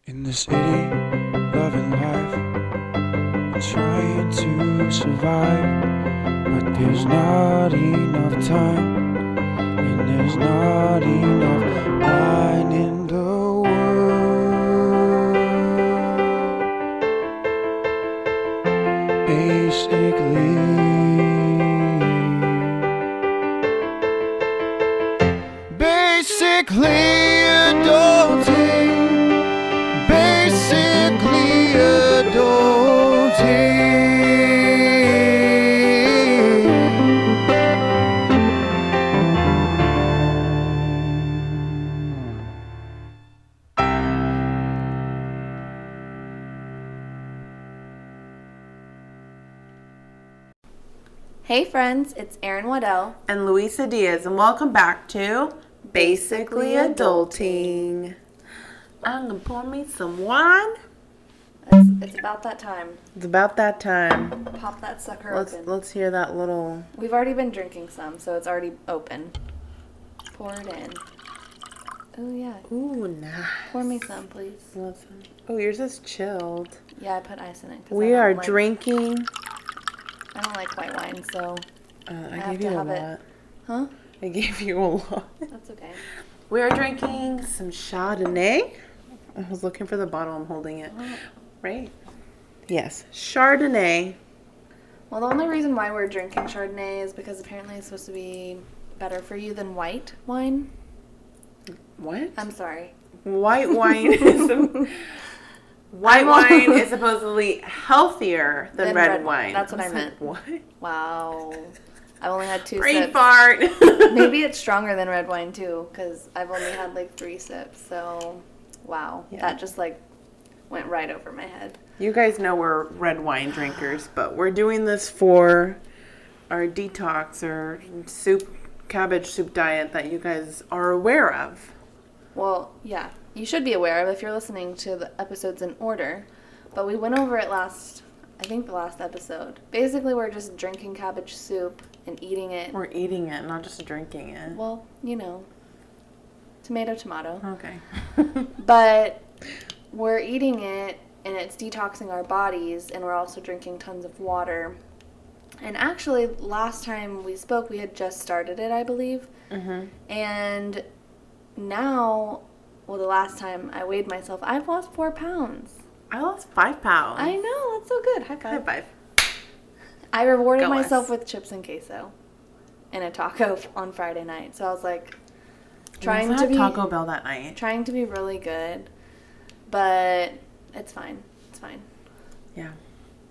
In the city, loving life and trying to survive. But there's not enough time, and there's not enough wine in the world. Basically adulting. Basically adulting. Hey friends, it's Erin Waddell and Luisa Diaz, and welcome back to Basically Adulting. I'm gonna pour me some wine. It's about that time. It's about that time. Pop that sucker open. Let's hear that little. We've already been drinking some, so it's already open. Pour it in. Oh yeah. Ooh, nice. Pour me some, please. Oh, yours is chilled. Yeah, I put ice in it. We are drinking. I don't like white wine, so I gave you a lot. Huh? I gave you a lot. That's okay. We are drinking some Chardonnay. I was looking for the bottle. I'm holding it. Right? Yes. Chardonnay. Well, the only reason why we're drinking Chardonnay is because apparently it's supposed to be better for you than white wine. What? I'm sorry. White wine is... White wine is supposedly healthier than red wine. That's what I meant. What? Wow. I've only had 2 Brain sips. fart. Maybe it's stronger than red wine too, because I've only had like 3 sips. So, wow. Yeah. That just like went right over my head. You guys know we're red wine drinkers, but we're doing this for our detox or cabbage soup diet that you guys are aware of. Well, yeah. You should be aware of if you're listening to the episodes in order. But we went over it the last episode. Basically, we're just drinking cabbage soup and eating it. We're eating it, not just drinking it. Well, you know, tomato. Okay. But we're eating it, and it's detoxing our bodies, and we're also drinking tons of water. And actually, last time we spoke, we had just started it, I believe. Mm-hmm. And now... Well, the last time I weighed myself, I've lost 4 pounds. I lost 5 pounds. I know, that's so good. High five. High five. I rewarded myself with chips and queso and a taco on Friday night. So I was like, trying to be Taco Bell that night. Trying to be really good, but it's fine. It's fine. Yeah.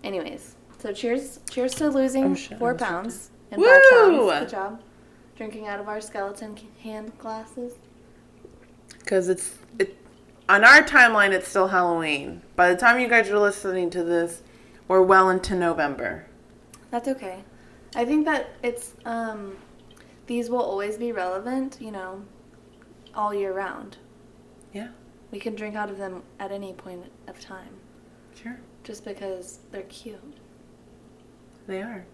Anyways, so cheers to losing 4 pounds and 5 Woo! pounds. Good job. Drinking out of our skeleton hand glasses. Because it's on our timeline, it's still Halloween. By the time you guys are listening to this, we're well into November. That's okay. I think that it's, these will always be relevant, all year round. Yeah. We can drink out of them at any point of time. Sure. Just because they're cute. They are.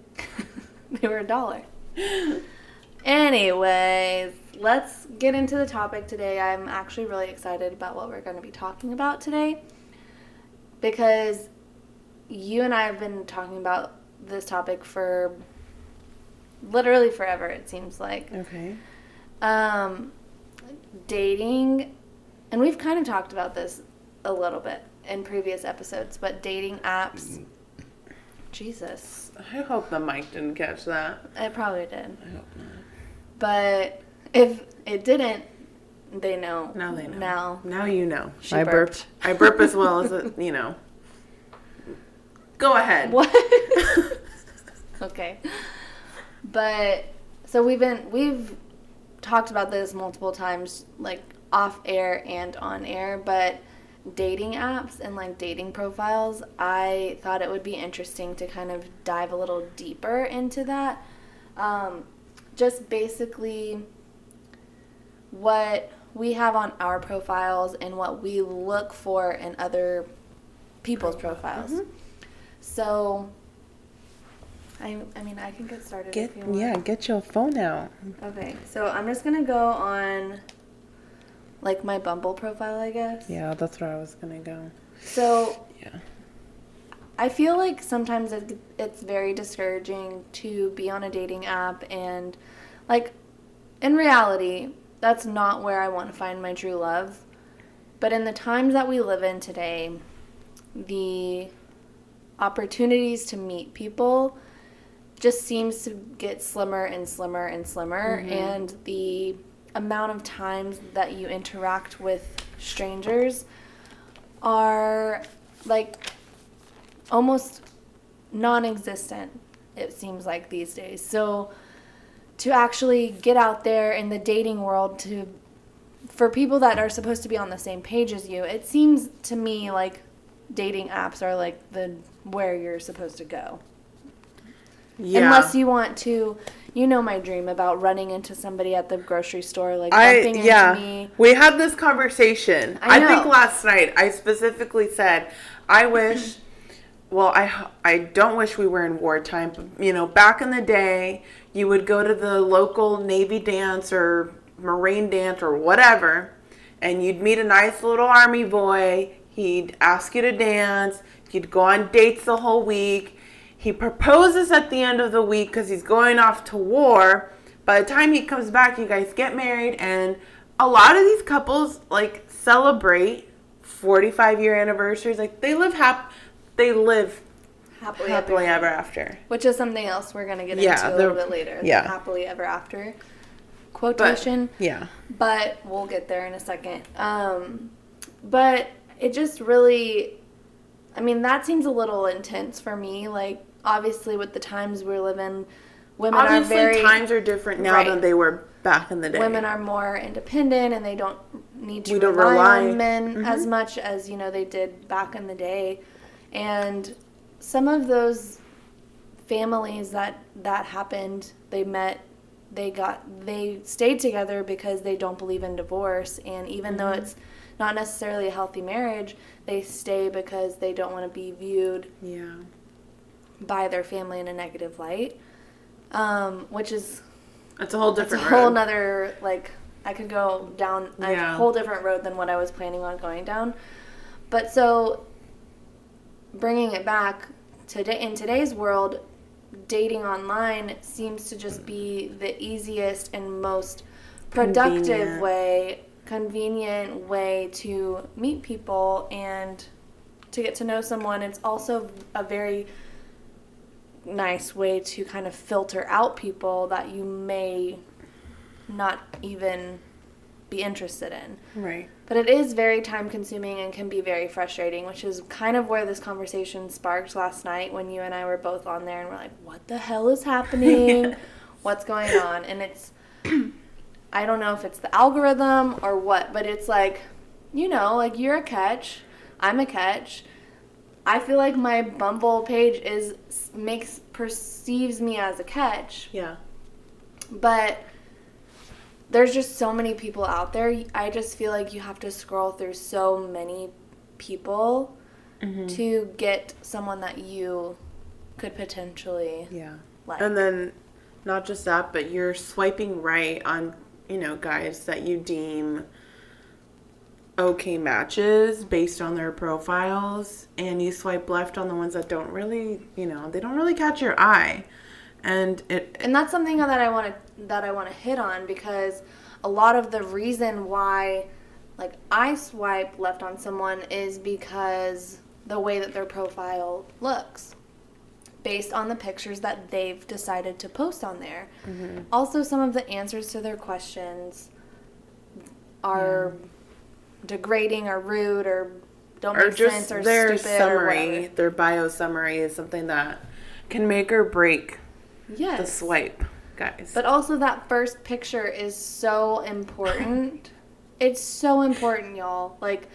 They were $1. Anyways, let's get into the topic today. I'm actually really excited about what we're going to be talking about today because you and I have been talking about this topic for literally forever, it seems like. Okay. Dating, and we've kind of talked about this a little bit in previous episodes, but dating apps. Jesus. I hope the mic didn't catch that. It probably did. I hope not. But if it didn't, they know. Now they know. Now you know. She burped. I burp as well as Go ahead. What? Okay. But so we've talked about this multiple times, like off air and on air, but dating apps and like dating profiles, I thought it would be interesting to kind of dive a little deeper into that. Just basically what we have on our profiles and what we look for in other people's profiles. Mm-hmm. So, I mean, I can get started if you want. Yeah, get your phone out. Okay, so I'm just going to go on like my Bumble profile, I guess. Yeah, that's where I was going to go. So Yeah. I feel like sometimes it's very discouraging to be on a dating app, and like in reality, that's not where I want to find my true love. But in the times that we live in today, the opportunities to meet people just seems to get slimmer and slimmer and slimmer, and the amount of times that you interact with strangers are like almost non-existent, it seems like these days. So to actually get out there in the dating world, for people that are supposed to be on the same page as you, it seems to me like dating apps are like where you're supposed to go. Yeah. Unless you want to, my dream about running into somebody at the grocery store, like bumping into me. We had this conversation. I think last night I specifically said, I wish, well, I don't wish we were in wartime, but, back in the day, you would go to the local Navy dance or Marine dance or whatever, and you'd meet a nice little Army boy. He'd ask you to dance. You'd go on dates the whole week. He proposes at the end of the week because he's going off to war. By the time he comes back, you guys get married, and a lot of these couples like celebrate 45-year anniversaries. Like they live happily ever after. Which is something else we're gonna get into a little bit later. Yeah, the happily ever after quotation. But we'll get there in a second. But it just really, that seems a little intense for me. Like, obviously, with the times we live in, times are different now than they were back in the day. Women are more independent, and they don't need to rely on men as much as, they did back in the day. And some of those families that happened, they stayed together because they don't believe in divorce. And even though it's not necessarily a healthy marriage, they stay because they don't want to be viewed by their family in a negative light, which is it's a whole different road. Whole nother, like, I could go down a whole different road than what I was planning on going down. But so bringing it back today, in today's world, dating online seems to just be the easiest and most productive convenient way to meet people and to get to know someone. It's also a very nice way to kind of filter out people that you may not even be interested in. Right. But it is very time consuming and can be very frustrating, which is kind of where this conversation sparked last night when you and I were both on there and we're like, what the hell is happening? What's going on? And it's I don't know if it's the algorithm or what, but it's like, like you're a catch, I'm a catch. I feel like my Bumble page perceives me as a catch. Yeah. But there's just so many people out there. I just feel like you have to scroll through so many people to get someone that you could potentially like. And then not just that, but you're swiping right on guys that you deem okay matches based on their profiles, and you swipe left on the ones that don't really, they don't really catch your eye. And that's something that I want to hit on, because a lot of the reason why like I swipe left on someone is because the way that their profile looks, based on the pictures that they've decided to post on there. Also, some of the answers to their questions are degrading or rude or don't make sense or their stupid summary, or whatever. their bio summary is something that can make or break the swipe, guys. But also that first picture is so important. It's so important, y'all. Like,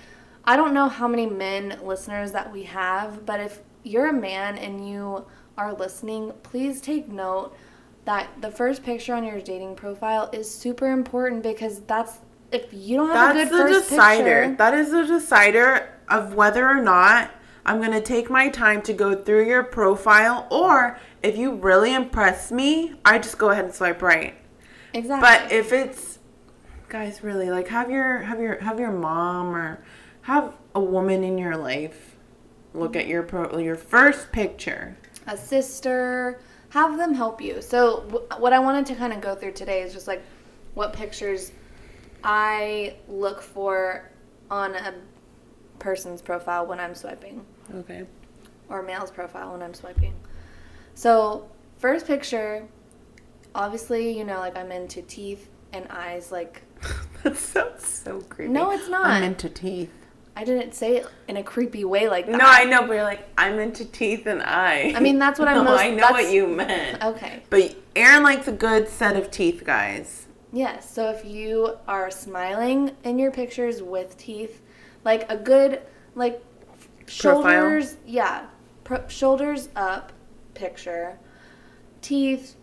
I don't know how many men listeners that we have, but if you're a man and you are listening, please take note that the first picture on your dating profile is super important, because if you don't have a good first picture. That is the decider of whether or not I'm going to take my time to go through your profile, or if you really impress me, I just go ahead and swipe right. Exactly. But if it's, guys, really, like, have your mom or have a woman in your life look at your first picture. A sister, have them help you. So what I wanted to kind of go through today is just like what pictures I look for on a person's profile when I'm swiping. Okay. Or male's profile when I'm swiping. So first picture, obviously, you know, like I'm into teeth and eyes, like. That sounds so creepy. No, it's not. I'm into teeth. I didn't say it in a creepy way like that. No, I know, but you're like, I'm into teeth and eyes. I mean, that's what I'm no, I know what you meant. Okay. But Erin likes a good set of teeth, guys. Yes, so if you are smiling in your pictures with teeth, like a good, like, shoulders, profile. Yeah, shoulders up picture, teeth,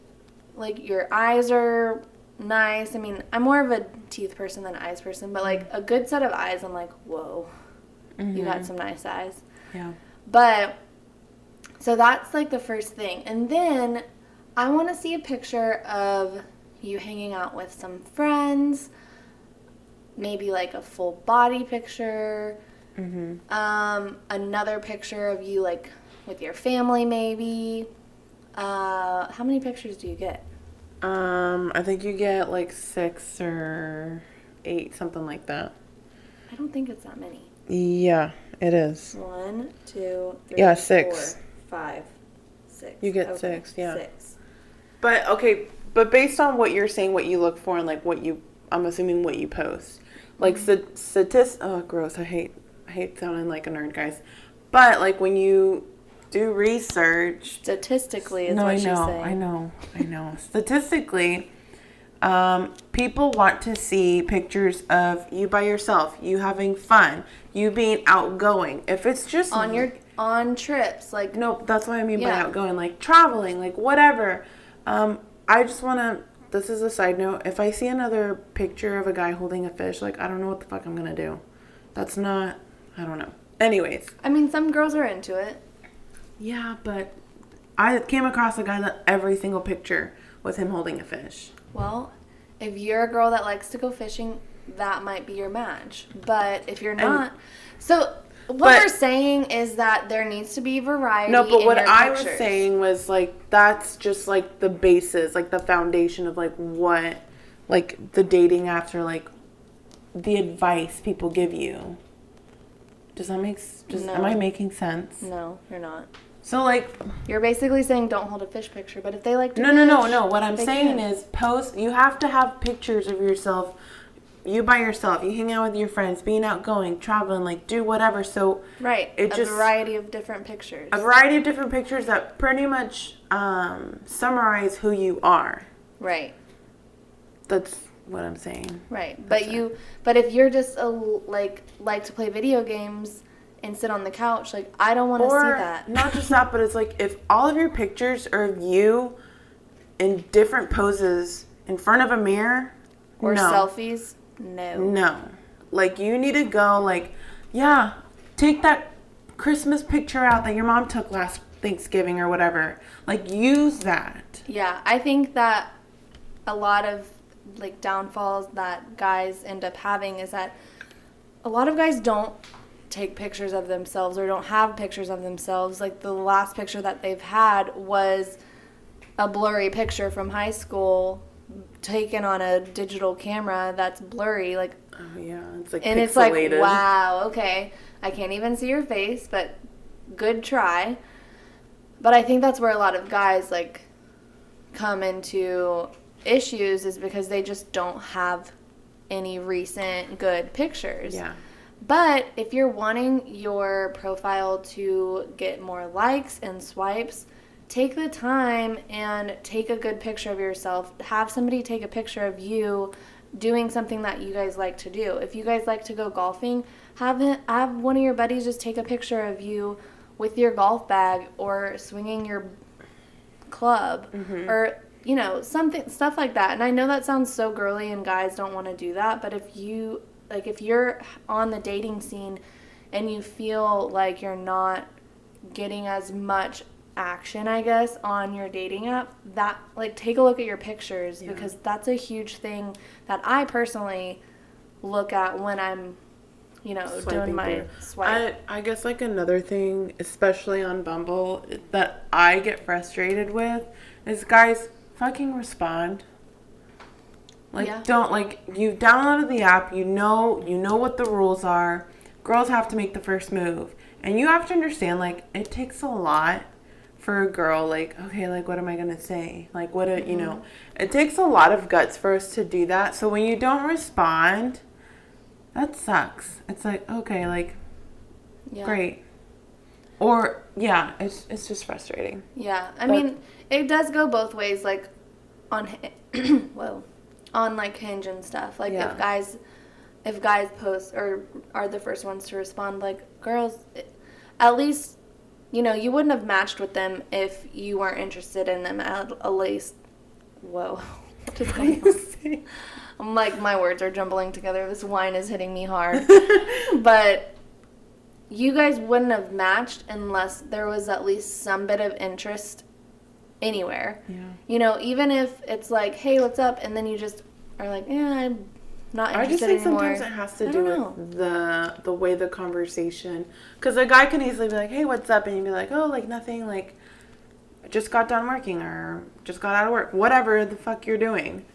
like your eyes are nice. I mean, I'm more of a teeth person than eyes person, but like a good set of eyes, I'm like, whoa, you got some nice eyes. Yeah. But, so that's like the first thing. And then I want to see a picture of you hanging out with some friends, maybe like a full body picture, another picture of you like with your family maybe. How many pictures do you get? I think you get like 6 or 8, something like that. I don't think it's that many. Yeah, it is. 1, 2, 3, Yeah, 6. 4, 5, 6. You get 6, yeah. 6. But based on what you're saying, what you look for, and like I'm assuming what you post, like oh, gross. I hate sounding like a nerd, guys. But like when you do research, Statistically is what she's saying. I know. Statistically, people want to see pictures of you by yourself, you having fun, you being outgoing. If it's just on trips, like no, that's what I mean by outgoing, like traveling, like whatever. I just want to. This is a side note. If I see another picture of a guy holding a fish, like I don't know what the fuck I'm gonna do. That's not. I don't know. Anyways. I mean, some girls are into it. Yeah, but I came across a guy that every single picture was him holding a fish. Well, if you're a girl that likes to go fishing, that might be your match. But if you're not... What we're saying is that there needs to be variety. No, but in what your I was pictures. saying was, like, that's just, like, the basis, like, the foundation of, like, what, like, the dating apps are, like, the advice people give you. Does that make... No. Am I making sense? No, you're not. So, like... You're basically saying don't hold a fish picture, but if they like to No. What I'm saying is post... You have to have pictures of yourself, you by yourself, you hang out with your friends, being outgoing, traveling, like, do whatever, so... Right, variety of different pictures. A variety of different pictures that pretty much summarize who you are. Right. That's what I'm saying. Right, but if you're just like to play video games and sit on the couch, like, I don't want to see that. Not just that, but it's like if all of your pictures are of you in different poses in front of a mirror, or selfies, no. Like, you need to go, like, yeah, take that Christmas picture out that your mom took last Thanksgiving or whatever. Like, use that. Yeah, I think that a lot of, like, downfalls that guys end up having is that a lot of guys don't take pictures of themselves or don't have pictures of themselves. Like, the last picture that they've had was a blurry picture from high school taken on a digital camera that's blurry, like, oh yeah, it's like and pixelated. It's like, wow, okay, I can't even see your face, but good try. But I think that's where a lot of guys, like, come into issues, is because they just don't have any recent good pictures. Yeah. But if you're wanting your profile to get more likes and swipes, take the time and take a good picture of yourself. Have somebody take a picture of you doing something that you guys like to do. If you guys like to go golfing, have one of your buddies just take a picture of you with your golf bag or swinging your club, or, you know, stuff like that. And I know that sounds so girly and guys don't want to do that, but if you're on the dating scene and you feel like you're not getting as much action, I guess, on your dating app, that, like, take a look at your pictures, Yeah. because that's a huge thing that I personally look at when I'm, you know, doing Swiping my through. swipe. I guess like another thing, especially on Bumble, that I get frustrated with is guys fucking respond. Like, Yeah. don't, like, you've downloaded the app, you know what the rules are. Girls have to make the first move. And you have to understand, like, it takes a lot for a girl, like, okay, like, what am I going to say? Like, you know, it takes a lot of guts for us to do that. So when you don't respond, that sucks. It's like, okay, like, Yeah. great. Or, yeah, it's just frustrating. Yeah. I mean, it does go both ways, like, on, whoa, on, like, Hinge and stuff. Like, Yeah. if guys post or are the first ones to respond, like, girls, at least, you know, you wouldn't have matched with them if you weren't interested in them at least. Whoa. What is going on? I'm like, my words are jumbling together. This wine is hitting me hard. But you guys wouldn't have matched unless there was at least some bit of interest anywhere. Yeah. You know, even if it's like, hey, what's up? And then you just are like, yeah, I'm not I just interested think anymore. sometimes it has to I do don't with the way the conversation, because a guy can easily be like, hey, what's up? And you'd be like, oh, like nothing, like just got done working or just got out of work, whatever the fuck you're doing.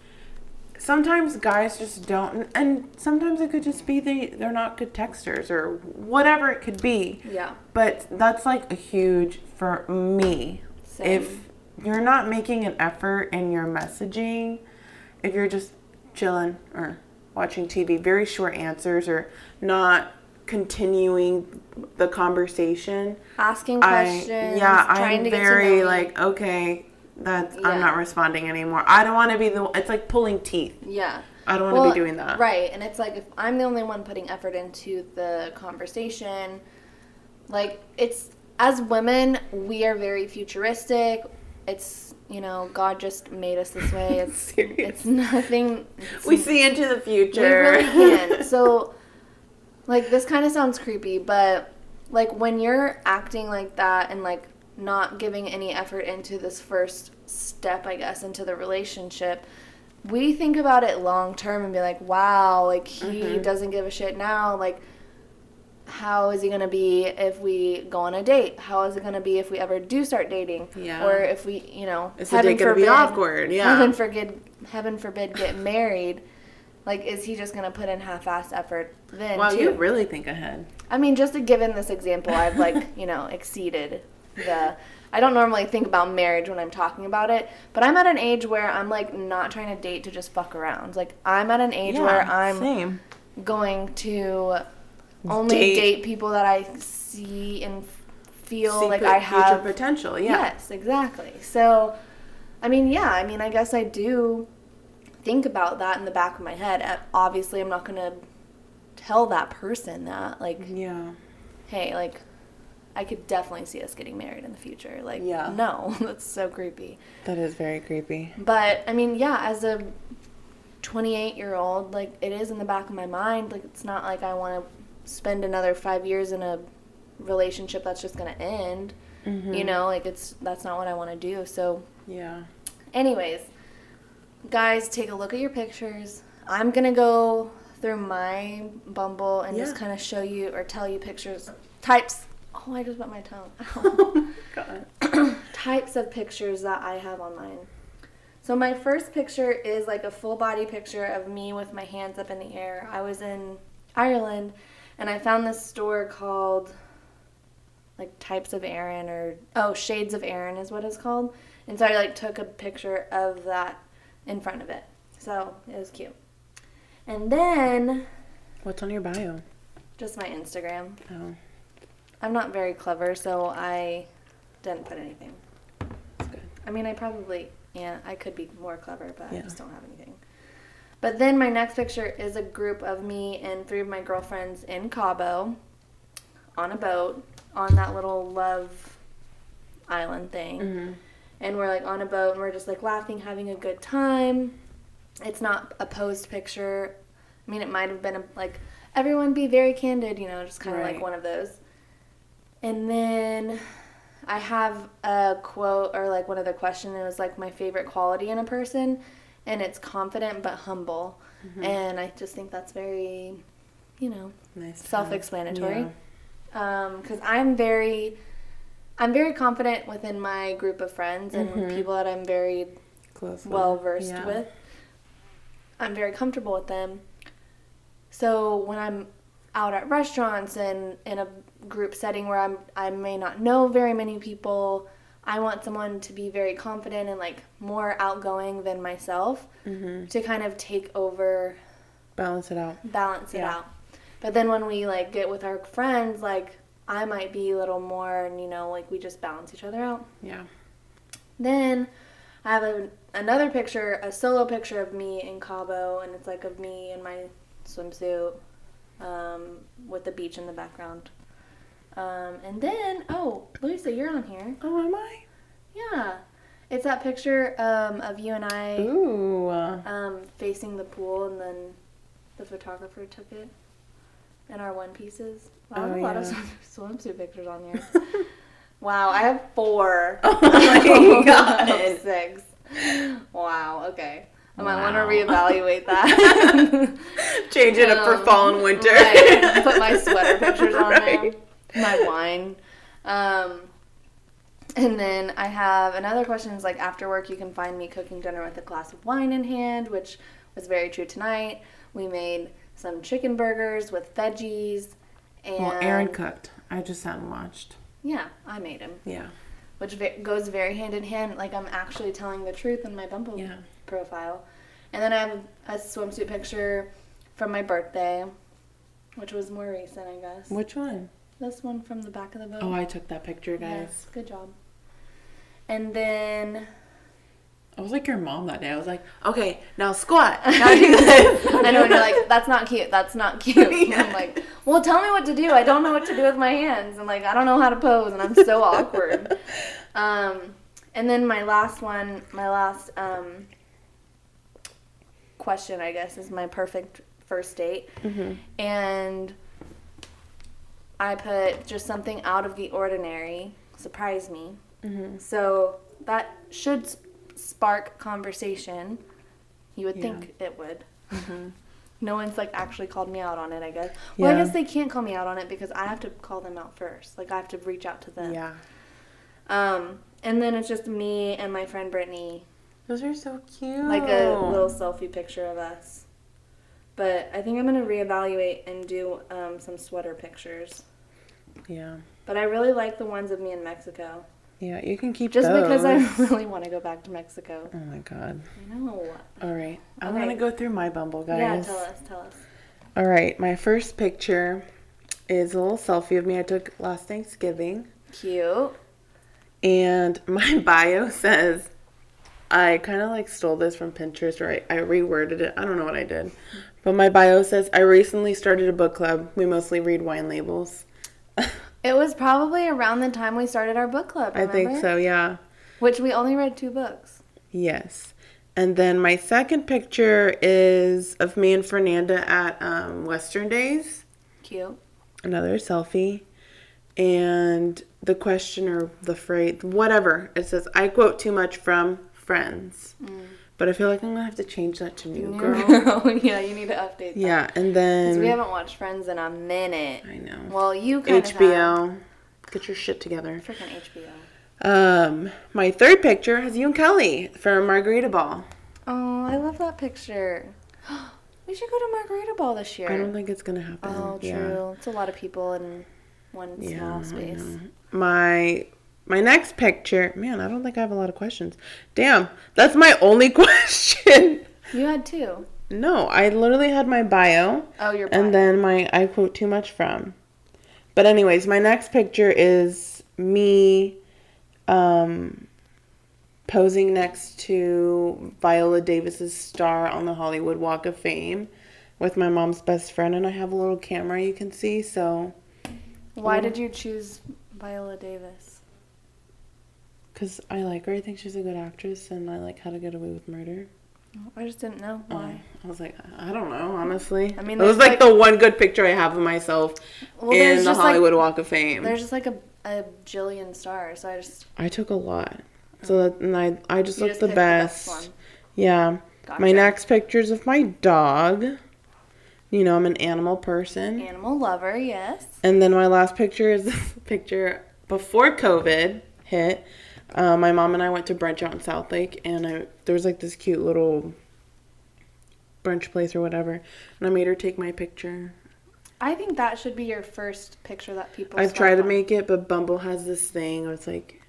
Sometimes guys just don't, and sometimes it could just be they're not good texters or whatever it could be. Yeah. But that's like a huge, for me, Same. if you're not making an effort in your messaging, if you're just chilling or watching TV, very short answers, or not continuing the conversation. Asking questions. I'm trying to very get to know like, okay, I'm Yeah. not responding anymore. I don't want to be it's like pulling teeth. Yeah. I don't want to be doing that. Right. And it's like, if I'm the only one putting effort into the conversation, like, it's, as women, we are very futuristic. It's, you know, God just made us this way. It's Serious. It's nothing. We see into the We future. really can. So, like, this kind of sounds creepy, but, like, when you're acting like that and, like, not giving any effort into this first step, I guess, into the relationship, we think about it long term and be like, wow, like, he doesn't give a shit now. Like, how is he going to be if we go on a date? How is it going to be if we ever do start dating? Yeah. Or if we, you know, Is the date going to be awkward? Yeah. Heaven forbid, get married. Like, is he just going to put in half-assed effort then, Wow, too? you really think ahead. I mean, just to give in this example, I've, like, you know, exceeded I don't normally think about marriage when I'm talking about it, but I'm at an age where I'm, like, not trying to date to just fuck around. Like, I'm at an age where I'm same. going to only date people that I see and feel like I have future potential. Yeah. Yes, exactly. So, I mean, yeah, I guess I do think about that in the back of my head. Obviously, I'm not going to tell that person that, like, Yeah. hey, like, I could definitely see us getting married in the future. Like, Yeah. no, that's so creepy. That is very creepy. But, I mean, yeah, as a 28-year-old, like, it is in the back of my mind. Like, it's not like I want to spend another 5 years in a relationship that's just going to end. Mm-hmm. You know, like, that's not what I want to do. So, Yeah. anyways, guys, take a look at your pictures. I'm going to go through my Bumble and just kind of show you or tell you types. Oh, I just bit my tongue. Ow. God. Types of pictures that I have on mine. So my first picture is like a full body picture of me with my hands up in the air. I was in Ireland and I found this store called like Types of Aaron Shades of Aaron is what it's called. And so I like took a picture of that in front of it. So it was cute. And then What's on your bio? just my Instagram. Oh, I'm not very clever, so I didn't put anything. that's good. I mean, I could be more clever, but I Yeah. just don't have anything. But then my next picture is a group of me and 3 of my girlfriends in Cabo on a boat on that little love island thing. Mm-hmm. And we're like on a boat and we're just like laughing, having a good time. It's not a posed picture. I mean, it might have been like, everyone be very candid, you know, just kind of Right. like one of those. And then I have a quote or like one of the questions. It was like my favorite quality in a person, and it's confident but humble. And I just think that's very, Nice. self-explanatory. Because I'm very confident within my group of friends and people that I'm very Close. well versed with. I'm very comfortable with them. So when I'm out at restaurants and in a group setting where I may not know very many people, I want someone to be very confident and like more outgoing than myself to kind of take over, Balance it out. But then when we like get with our friends, like I might be a little more, and like we just balance each other out. Yeah. Then I have another picture, a solo picture of me in Cabo, and it's like of me in my swimsuit with the beach in the background. And then, Louisa, you're on here. Oh, am I? Yeah. It's that picture of you and I Ooh. facing the pool, and then the photographer took it in our one pieces. Wow, I have a lot of swimsuit pictures on here. Wow, I have 4. Oh my God. 6. Wow, okay. I might want to reevaluate that. Change it up for fall and winter. Right. Put my sweater pictures on there. My wine. And then I have another question is like after work you can find me cooking dinner with a glass of wine in hand, which was very true tonight. We made some chicken burgers with veggies. And Well, Aaron cooked. I just sat and watched. Yeah, I made them. Yeah. Which goes very hand in hand. Like I'm actually telling the truth in my Bumble profile. And then I have a swimsuit picture from my birthday, which was more recent, I guess. Which one? This one from the back of the boat. Oh, I took that picture, guys. Yes, good job. And then I was like your mom that day. I was like, okay, now squat. Now do this. I know, and you're like, that's not cute. That's not cute. I'm like, well, tell me what to do. I don't know what to do with my hands. I'm like, I don't know how to pose, and I'm so awkward. And then my last question, I guess, is my perfect first date. And I put just something out of the ordinary, surprise me. So that should spark conversation. You would think it would. No one's like actually called me out on it, I guess. Well, I guess they can't call me out on it because I have to call them out first. Like I have to reach out to them. Yeah. And then it's just me and my friend Brittany. Those are so cute. Like a little selfie picture of us. But I think I'm going to reevaluate and do some sweater pictures. Yeah. But I really like the ones of me in Mexico. Yeah, you can keep just those. Because I really want to go back to Mexico. Oh my God. I know. All right. I'm going to go through my Bumble, guys. Yeah, tell us. All right. My first picture is a little selfie of me I took last Thanksgiving. Cute. And my bio says, I kind of like stole this from Pinterest, or I reworded it. I don't know what I did. But my bio says, I recently started a book club. We mostly read wine labels. It was probably around the time we started our book club, remember? I think so, yeah. Which we only read 2 books. Yes. And then my second picture is of me and Fernanda at Western Days. Cute. Another selfie. And the question or the phrase, whatever, it says, I quote too much from Friends. But I feel like I'm going to have to change that to New Girl. Yeah, you need to update that. Yeah, and then... Because we haven't watched Friends in a minute. I know. Well, you kind of HBO. Get your shit together. Freaking HBO. My third picture has you and Kelly for Margarita Ball. Oh, I love that picture. We should go to Margarita Ball this year. I don't think it's going to happen. Oh, true. Yeah. It's a lot of people in one small space. My next picture, man, I don't think I have a lot of questions. Damn, that's my only question. You had 2. No, I literally had my bio. Oh, your bio. And then my I quote too much from. But anyways, my next picture is me posing next to Viola Davis's star on the Hollywood Walk of Fame with my mom's best friend. And I have a little camera you can see, so... Why did you choose Viola Davis? Because I like her. I think she's a good actress, and I like How to Get Away with Murder. I just didn't know why. I was like, I don't know, honestly. I mean, it was like the one good picture I have of myself in the Hollywood Walk of Fame. There's just like a a jillion stars, so I took a lot. So that, and I just You looked just the picked best. one. Yeah. Gotcha. My next picture's of my dog. You know, I'm an animal person. Animal lover, yes. And then my last picture is this picture before COVID hit. My mom and I went to brunch out in South Lake, and there was like this cute little brunch place or whatever, and I made her take my picture. I think that should be your first picture that people I've swipe tried to on. make it, but Bumble has this thing. It's like,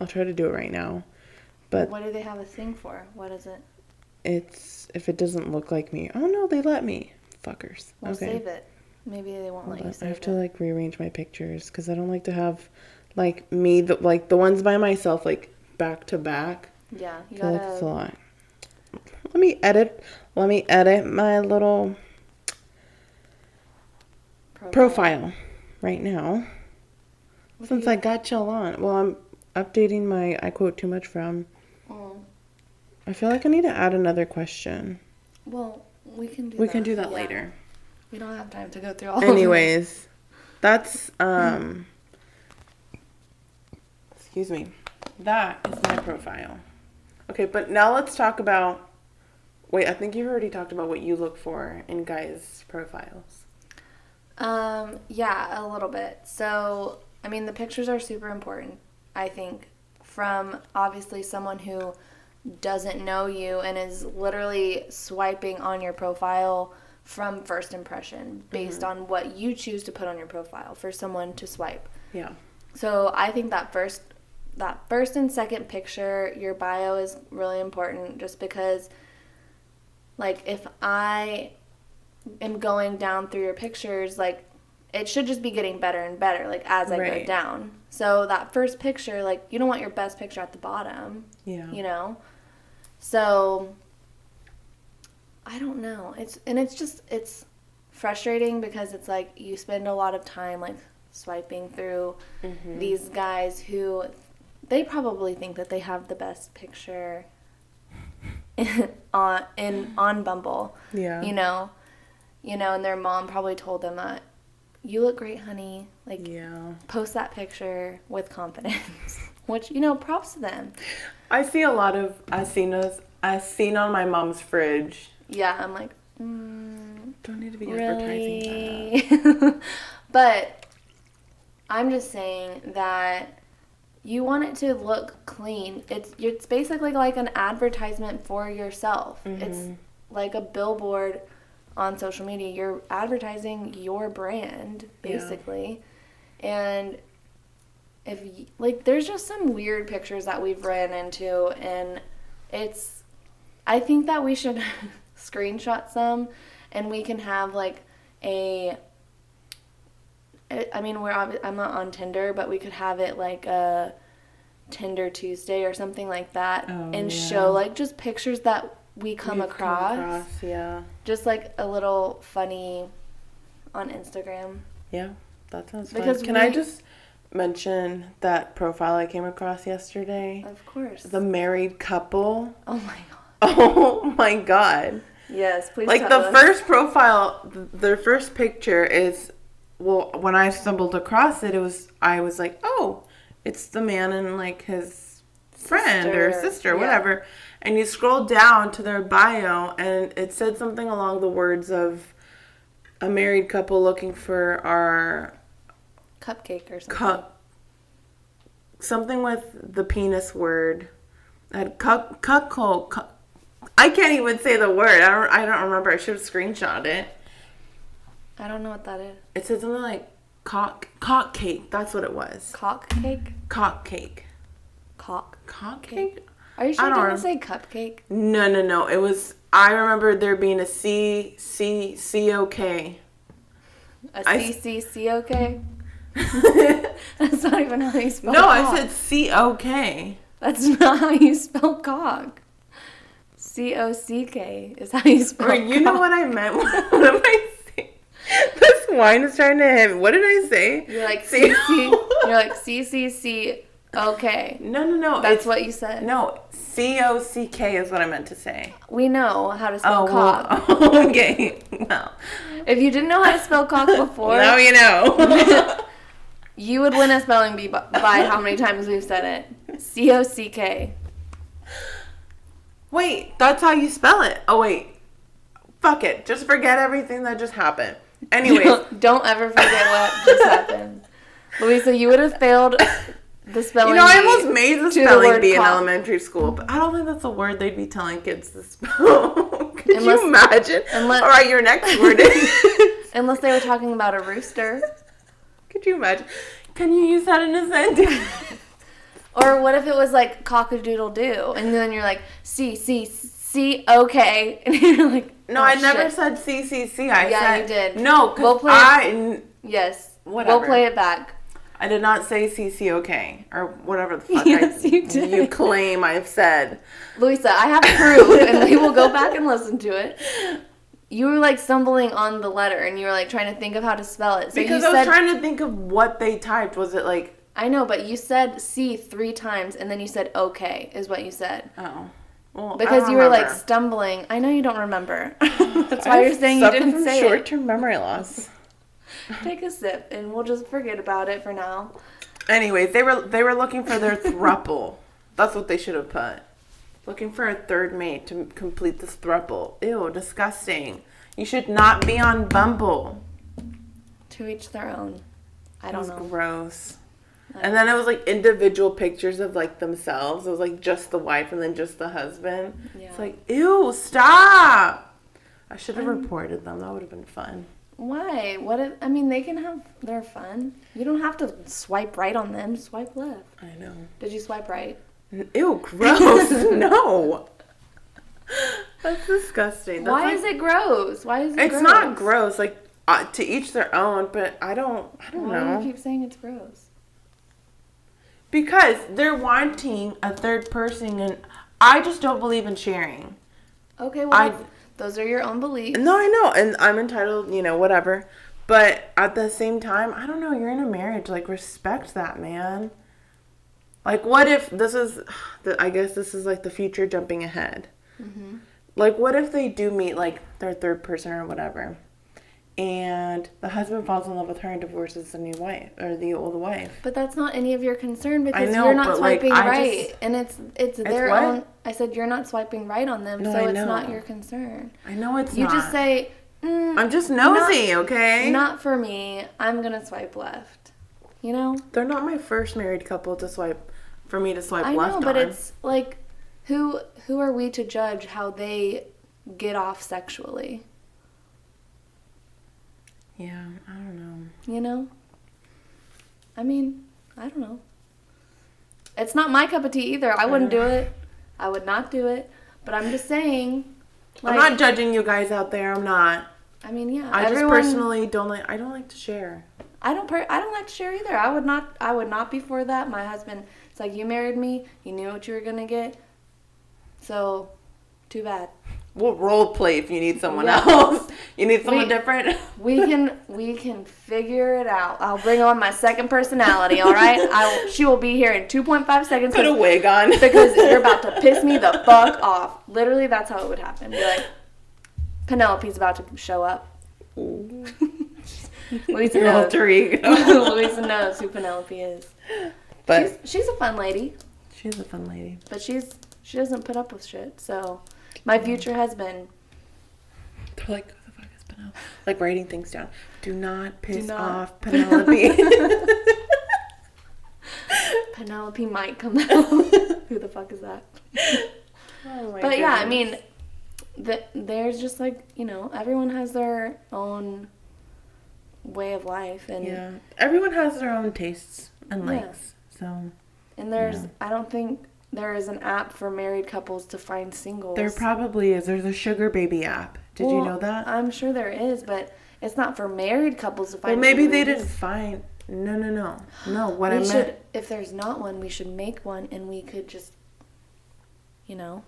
I'll try to do it right now. But What do they have a thing for? What is it? it's, if it doesn't look like me. Oh no, they let me. Fuckers. Well, Okay. save it. Maybe they won't let you I save have it. to like rearrange my pictures because I don't like to have like me, like the ones by myself, like back to back. Yeah, you I feel like gotta... it's a lot. Let me edit my little profile right now. Since I got y'all on. Well, I'm updating my I quote too much from. Oh, I feel like I need to add another question. well, we can do We that. can do that Yeah. later. We don't have time to go through all of them. Anyways, that's excuse me. That is my profile. Okay, but now let's talk about, wait, I think you've already talked about what you look for in guys' profiles. Yeah, a little bit. So, I mean, the pictures are super important, I think, from obviously someone who doesn't know you and is literally swiping on your profile from first impression based on what you choose to put on your profile for someone to swipe. Yeah. So I think that first and second picture, your bio is really important just because, like, if I am going down through your pictures, like, it should just be getting better and better, like, as I go Right. down. So that first picture, like, you don't want your best picture at the bottom, Yeah. you know? So, I don't know. It's frustrating because it's like you spend a lot of time, like, swiping through these guys who they probably think that they have the best picture on Bumble. Yeah. You know, and their mom probably told them that you look great, honey. Like, Yeah. post that picture with confidence. Which, props to them. I see a lot of as seen on my mom's fridge. Yeah, I'm like, Don't need to be advertising that. really? But I'm just saying that you want it to look clean. It's basically like an advertisement for yourself. It's like a billboard on social media. You're advertising your brand, basically. And if there's just some weird pictures that we've ran into, and I think that we should screenshot some, and we can have like I'm not on Tinder, but we could have it like a Tinder Tuesday or something like that, and show like just pictures that we come across. Yeah. Just like a little funny on Instagram. Yeah, that sounds Because fun. Can I just mention that profile I came across yesterday? Of course. The married couple. Oh my god. Oh my god. Yes, please Like tell the us. first profile, their first picture is, well, when I stumbled across it, I was like, oh, it's the man and like his friend or sister, yeah. whatever. And you scroll down to their bio, and it said something along the words of a married couple looking for our Cupcake or something. something with the penis word. Had cuckold. I can't even say the word. I don't remember. I should have screenshot it. I don't know what that is. It said something like cock cake. That's what it was. Cock cake? Cock cake. Cock Cake? Are you sure I you don't didn't say cupcake? No. It was. I remember there being a C-O-K. C-C-C-O-K? That's not even how you spell No, cock. I said C-O-K. That's not how you spell cock. C-O-C-K is how you spell Or you know what I meant? What am I saying? This wine is trying to hit me. What did I say? You're like C-C-C-O-K. No. That's what you said. No, C-O-C-K is what I meant to say. We know how to spell Oh, cock. well, okay. No. If you didn't know how to spell cock before, Now you know. You would win a spelling bee by how many times we've said it. C-O-C-K. Wait, that's how you spell it. Oh, wait. Fuck it. Just forget everything that just happened. Anyways. Don't ever forget what just happened. Louisa, you would have failed the spelling bee. I almost made the spelling bee in cough. elementary school, but I don't think that's a word they'd be telling kids to spell. Could you imagine? All right, your next word is... Unless they were talking about a rooster. Could you imagine? Can you use that in a sentence? Or what if it was like cock-a-doodle-doo, and then you're like, C, okay, and you're like, no, I never said C. Yeah, you did. No, because yes, whatever. We'll play it back. I did not say C, okay, or whatever the fuck Yes, you did. You claim I've said. Louisa, I have proof, and we will go back and listen to it. You were like stumbling on the letter, and you were like trying to think of how to spell it. So because I was trying to think of what they typed. Was it like... I know, but you said C 3 times, and then you said okay, is what you said. Oh. Well, because you were like stumbling. I know you don't remember. That's why you're saying you didn't say it. Short-term memory loss. Take a sip, and we'll just forget about it for now. Anyways, they were looking for their throuple. That's what they should have put. Looking for a third mate to complete this throuple. Ew, disgusting. You should not be on Bumble. To each their own. I don't know. Gross. And then it was like individual pictures of like themselves. It was like just the wife and then just the husband. Yeah. It's like, ew, stop. I should have reported them. That would have been fun. Why? What if, I mean, they can have their fun. You don't have to swipe right on them. Swipe left. I know. Did you swipe right? Ew, gross. No. That's disgusting. That's Why is it gross? Why is it gross? It's not gross. Like, to each their own, but I don't know. Why do you keep saying it's gross? Because they're wanting a third person, and I just don't believe in sharing. Okay, well, those are your own beliefs. No, I know, and I'm entitled, whatever. But at the same time, I don't know, you're in a marriage. Like, respect that, man. Like, what if this is, I guess this is like the future jumping ahead. Mm-hmm. Like, what if they do meet, like, their third person or whatever, and the husband falls in love with her and divorces the new wife or the old wife? But that's not any of your concern because you're not swiping right, and it's their own. I said you're not swiping right on them, so it's not your concern. I know it's not. You just say, I'm just nosy, okay? Not for me. I'm gonna swipe left. They're not my first married couple to swipe left on. I know, but it's like, who are we to judge how they get off sexually? Yeah, I don't know. I mean, I don't know. It's not my cup of tea either. I wouldn't do it. I would not do it. But I'm just saying. Like, I'm not judging you guys out there. I'm not. I mean, yeah. I just personally don't like to share. I don't like to share either. I would not be for that. My husband, it's like, you married me. You knew what you were going to get. So, too bad. We'll role play if you need someone else. You need someone different. We can figure it out. I'll bring on my second personality, all right? She will be here in 2.5 seconds. Put a wig on. Because you're about to piss me the fuck off. Literally, that's how it would happen. Be like, Penelope's about to show up. Louisa knows. Louisa knows who Penelope is. But she's a fun lady. She's a fun lady. But she doesn't put up with shit, so... My future husband. They're like, who the fuck is Penelope? Like, writing things down. Do not piss off Penelope. Penelope might come out. Who the fuck is that? Oh my goodness. Yeah, I mean, there's just like, everyone has their own way of life. And yeah, everyone has their own tastes and likes. So. And I don't think... There is an app for married couples to find singles. There probably is. There's a sugar baby app. Did you know that? I'm sure there is, but it's not for married couples to find. Well, maybe they didn't find. No. No, what I meant. If there's not one, we should make one, and we could just, it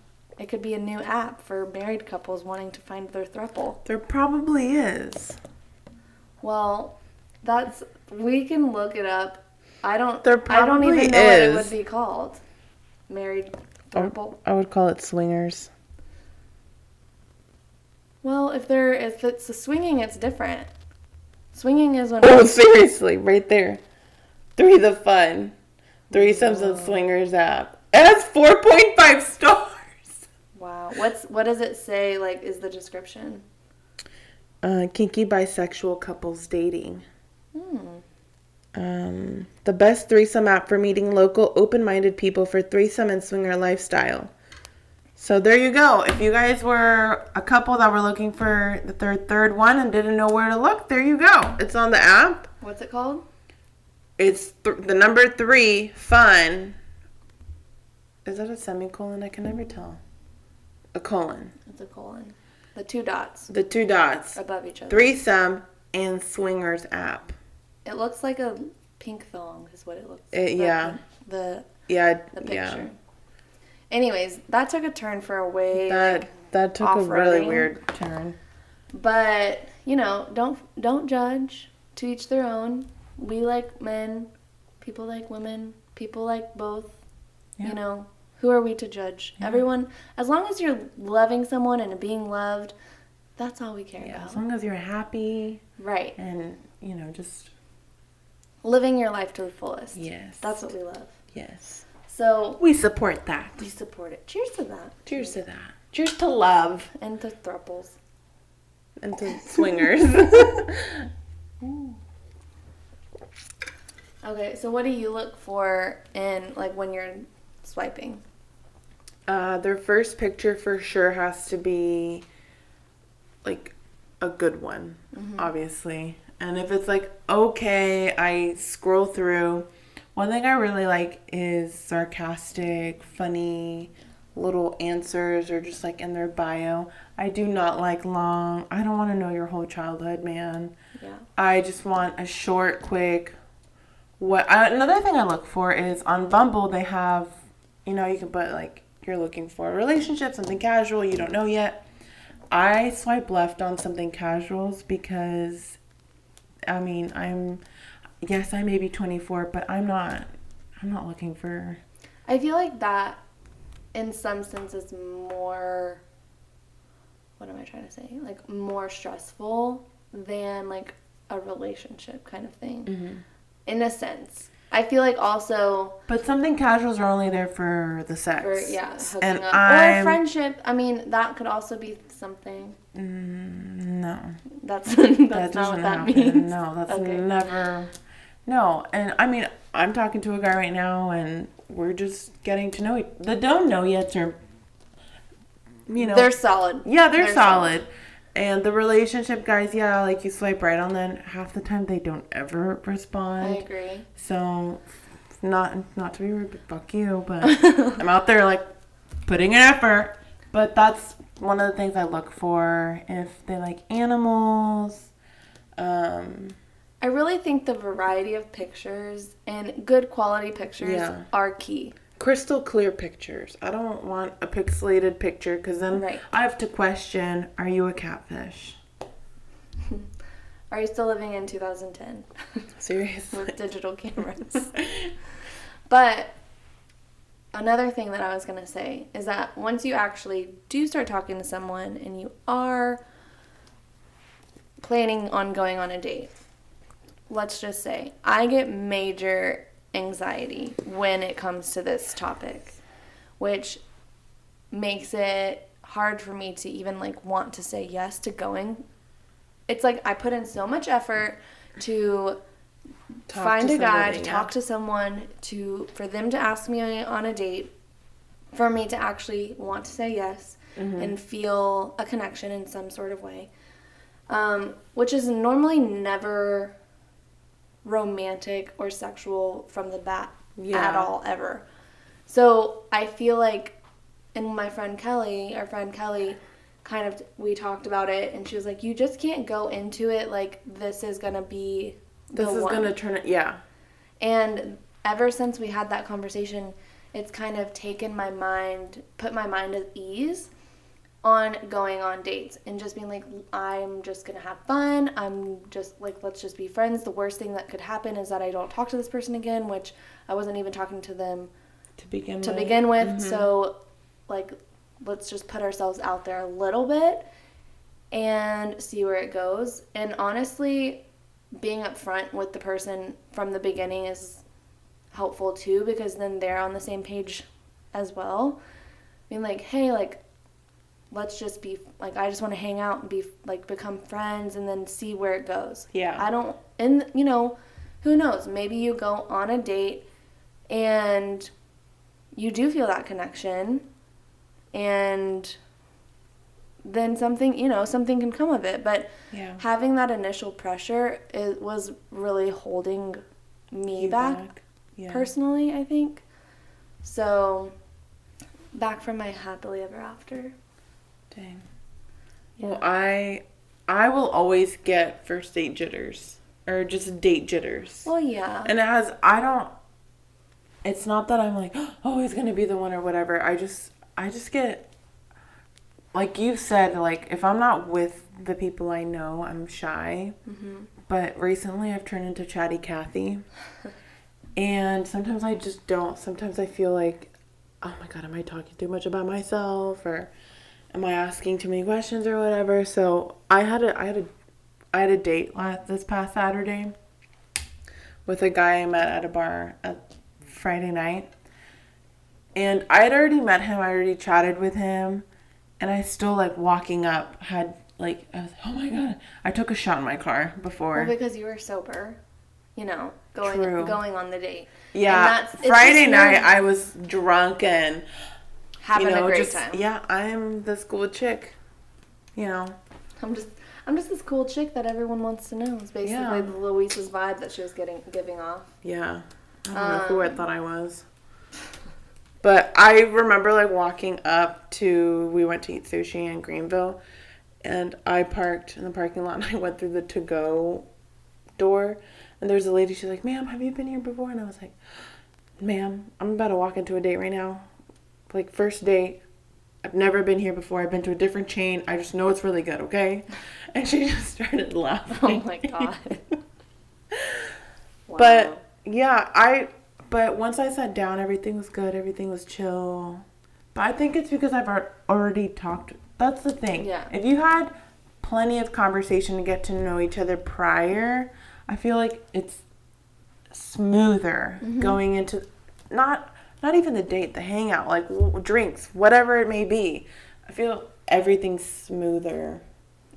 could be a new app for married couples wanting to find their throuple. There probably is. Well, we can look it up. I don't is. even know what it would be called. Married throuple. I would call it swingers. Well, if it's a swinging, it's different. Swinging is when... Oh, seriously, right there. 3 the Fun. Threesomes and Swingers app. It has 4.5 stars. Wow. What does it say, like, is the description? Kinky bisexual couples dating. The best threesome app for meeting local open-minded people for threesome and swinger lifestyle. So there you go. If you guys were a couple that were looking for the third one and didn't know where to look, there you go. It's on the app. What's it called? It's the number 3, fun. Is that a semicolon? I can never tell. A colon. It's a colon. The 2 dots. The 2 dots. Above each other. Threesome and swingers app. It looks like a pink thong is what it looks Yeah. The picture. Yeah. Anyways, that took a turn for a way. That took a really weird turn. But, don't judge. To each their own. We like men. People like women. People like both. Yeah. Who are we to judge? Yeah. Everyone, as long as you're loving someone and being loved, that's all we care about. As long as you're happy. Right. And, just living your life to the fullest. Yes. That's what we love. Yes. So we support that. We support it. Cheers to that. Cheers to that. Cheers to love. And to thruples. And to swingers. Okay, so what do you look for in, like, when you're swiping? Their first picture for sure has to be, like, a good one, obviously. And if it's like, okay, I scroll through. One thing I really like is sarcastic, funny little answers or just like in their bio. I do not like long. I don't want to know your whole childhood, man. Yeah. I just want a short, quick. Another thing I look for is on Bumble they have, you can put like you're looking for a relationship, something casual, you don't know yet. I swipe left on something casuals because, I may be 24, but I'm not looking for. I feel like that, in some sense, is more, what am I trying to say? Like, more stressful than, like, a relationship kind of thing. Mm-hmm. In a sense. I feel like also... But something casuals are only there for the sex. Hooking up. Or a friendship. That could also be something. No. That's not what that means. No, that's never... No, and I'm talking to a guy right now, and we're just getting to know the don't know yet are, They're solid. Yeah, they're solid. And the relationship guys, like you swipe right on them. Half the time they don't ever respond. I agree. So, not to be rude, but fuck you. But I'm out there like putting an effort. But that's one of the things I look for. If they like animals. I really think the variety of pictures and good quality pictures are key. Crystal clear pictures. I don't want a pixelated picture because then I have to question, are you a catfish? Are you still living in 2010? Seriously? With digital cameras. But another thing that I was going to say is that once you actually do start talking to someone and you are planning on going on a date, let's just say, I get major anxiety when it comes to this topic, which makes it hard for me to even like want to say yes to going. It's like I put in so much effort to find a guy, to talk to someone, for them to ask me on a date, for me to actually want to say yes and feel a connection in some sort of way, which is normally never romantic or sexual from the bat at all, ever. So I feel like, and our friend Kelly, kind of, we talked about it, and she was like, you just can't go into it like this is going to be the one. This is going to turn it, And ever since we had that conversation, it's kind of put my mind at ease on going on dates and just being like, I'm just going to have fun. I'm just like, let's just be friends. The worst thing that could happen is that I don't talk to this person again, which I wasn't even talking to them to begin with. Mm-hmm. So, like, let's just put ourselves out there a little bit and see where it goes. And honestly, being upfront with the person from the beginning is helpful too, because then they're on the same page as well. I mean, like, hey, like, let's just be, like, I just want to hang out and be, like, become friends and then see where it goes. Yeah. I don't, and, you know, who knows? Maybe you go on a date and you do feel that connection, and then something, you know, something can come of it. But Yeah. having that initial pressure, it was really holding me You back. Yeah. Personally, I think. So, back from my happily ever after. Dang. Yeah. Well, I will always get first date jitters, or just date jitters. Well, yeah. And it's not that I'm like, oh, he's going to be the one or whatever. I just get, like you said, like, if I'm not with the people I know, I'm shy. Mm-hmm. But recently I've turned into Chatty Cathy. And sometimes I just don't. Sometimes I feel like, oh my God, am I talking too much about myself? Or am I asking too many questions or whatever? So I had a date this past Saturday with a guy I met at a bar at Friday night. And I had already met him. I already chatted with him. And I still, like, walking up, had, like, I was like, oh my God. I took a shot in my car before. Well, because you were sober, you know, going on the date. Yeah, Friday night I was drunk and having a great time. Yeah, I'm this cool chick, you know. I'm just this cool chick that everyone wants to know. It's basically the Louisa's vibe that she was giving off. Yeah, I don't know who I thought I was. But I remember, like, walking up we went to eat sushi in Greenville, and I parked in the parking lot, and I went through the to-go door, and there's a lady, she's like, ma'am, have you been here before? And I was like, ma'am, I'm about to walk into a date right now. Like, first date. I've never been here before. I've been to a different chain. I just know it's really good, okay? And she just started laughing. Oh, my God. Wow. But, yeah, But once I sat down, everything was good. Everything was chill. But I think it's because I've already talked. That's the thing. Yeah. If you had plenty of conversation to get to know each other prior, I feel like it's smoother going into not even the date, the hangout, like drinks, whatever it may be. I feel everything's smoother.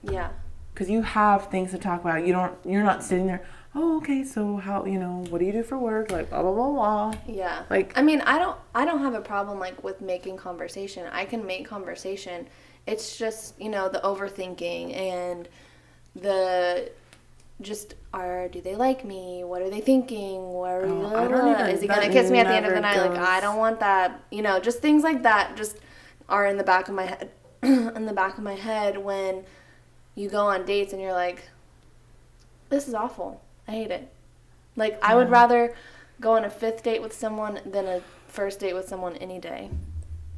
Yeah. Because you have things to talk about. You're not sitting there, oh, okay, so how, you know, what do you do for work? Like, blah, blah, blah, blah. Yeah. Like, I mean, I don't have a problem, like, with making conversation. I can make conversation. It's just, you know, the overthinking and the just, do they like me? What are they thinking? Is he going to kiss me at the end of the night? Like, I don't want that. You know, just things like that just are in the back of my head, when you go on dates and you're like, this is awful. I hate it. Like, I would rather go on a 5th date with someone than a first date with someone any day.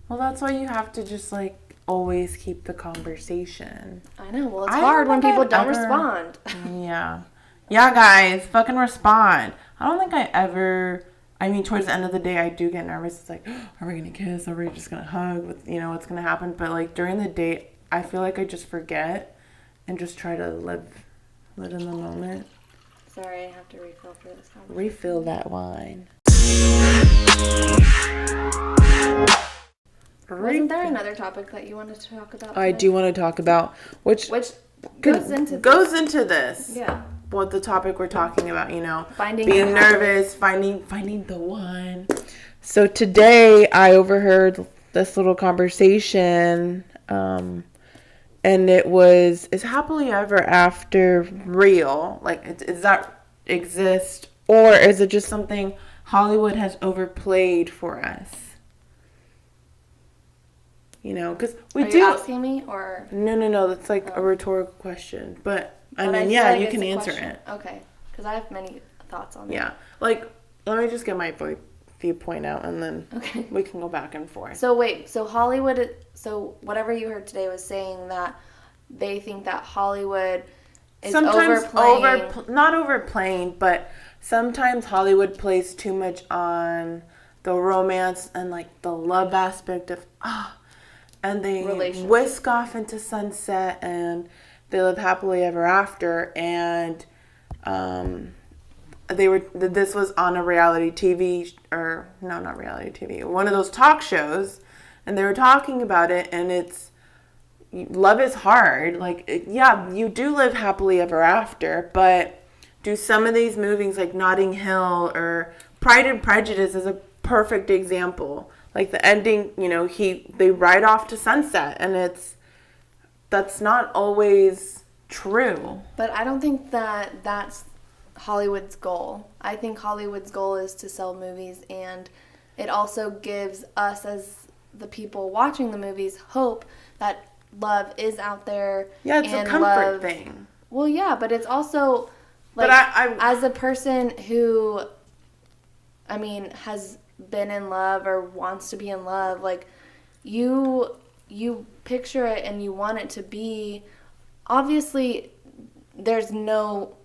well, that's why you have to just, like, always keep the conversation. I know. Well, it's hard when people don't respond. Yeah. Yeah, guys, fucking respond. I don't think towards the end of the day, I do get nervous. It's like, are we going to kiss? Are we just going to hug? What's going to happen? But, like, during the date, I feel like I just forget and just try to live in the moment. Sorry, I have to refill for this conversation. Refill that wine. Wasn't there another topic that you wanted to talk about today? I do want to talk about which goes into this. Yeah. What the topic we're talking about, you know, Finding being nervous, finding the one. So today I overheard this little conversation, and is happily ever after real? Like, does that exist, or is it just something Hollywood has overplayed for us? You know, because Are you asking me, or? No, that's like a rhetorical question. But, I mean, feel yeah, like you it's can a answer question. it. Okay, because I have many thoughts on that. Yeah. Like, let me just get my viewpoint out, and then Okay. we can go back and forth. So, wait, so whatever you heard today was saying that they think that Hollywood is Sometimes overplaying. not overplaying, but sometimes Hollywood plays too much on the romance and, like, the love aspect of, and they whisk off into sunset and they live happily ever after, and this was on a reality TV, or no, not reality TV, one of those talk shows, and they were talking about it, and it's, love is hard. Like, yeah, you do live happily ever after, but do some of these movies like Notting Hill or Pride and Prejudice is a perfect example. Like the ending, you know, they ride off to sunset, and that's not always true. But I don't think that that's Hollywood's goal. I think Hollywood's goal is to sell movies, and it also gives us as the people watching the movies hope that love is out there. Yeah, it's a comfort thing. Well, yeah, but it's also like, but I as a person who, I mean, has been in love or wants to be in love, like you picture it and you want it to be, obviously there's no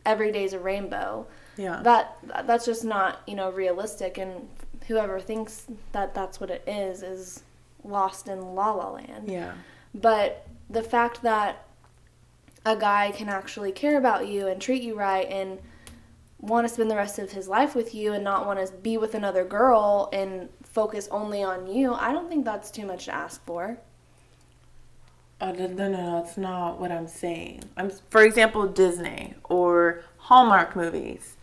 every day's a rainbow. Yeah. That's just not, you know, realistic, and whoever thinks that that's what it is lost in La La Land. Yeah. But the fact that a guy can actually care about you and treat you right and want to spend the rest of his life with you and not want to be with another girl and focus only on you, I don't think that's too much to ask for. No, it's not what I'm saying. For example, Disney or Hallmark movies.